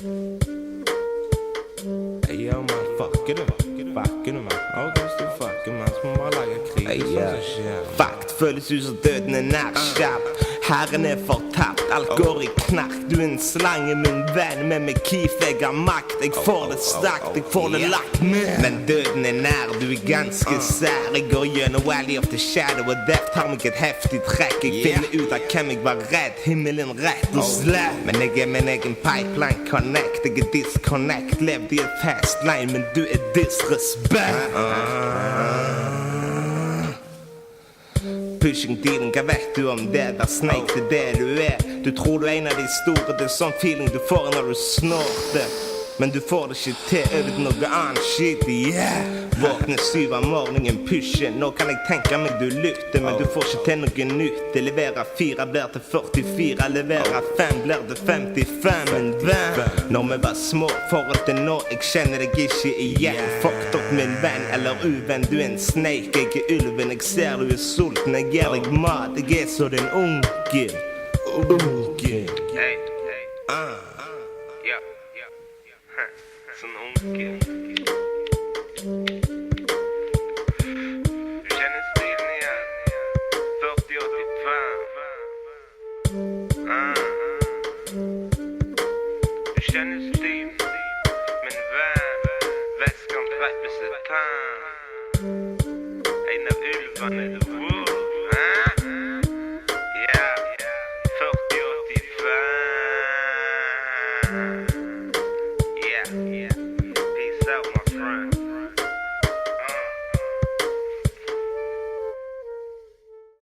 Hey yo, man, fucker du? Fucker du, man? Ok, hvis du fucker, man, så må man bare lage krig. Hey, fakt føles ut som døden er nær kjapt. Herren er fortapt, alt går i knark. Du er en slange, min venn, men med kif jeg har makt. Jeg får det stakt, jeg får det lagt med. Men døden er nær, du er ganske sær. Jeg går gjennom Valley of the Shadow, og death tar meg et heftig trekk. Jeg finner ut av hvem jeg var redd, himmelen rett og slett. Men jeg er min egen pipeline connect. Jeg er disconnect, levd i et fast line, men du er disrespect. Pushing dealen, hva vet du om det? Der Snake, det er det du er. Du tror du er en av de store, det er sånn feeling du får når du snorter. Men du får det ikke til over noe annet shit, yeah. Våkne 7 av morgenen, pushe. Nå kan jeg tenke meg du lytter, men du får ikke til noe nytt. Det leverer 4 blir til 44, leverer 5 blir til 55. Men venn, når vi var små, forhold til nå, jeg kjenner deg ikke igjen. Fucked opp min venn eller uvenn, du er en snake, jeg er ulven. Jeg ser du er sulten, jeg gir deg mat, jeg er så din onkel. Onkel. Hey, sånn onkel. Du kjenner stilen igjen. 40-85. Du kjenner stilen, min venn. Vestkant representant. En av ulvene.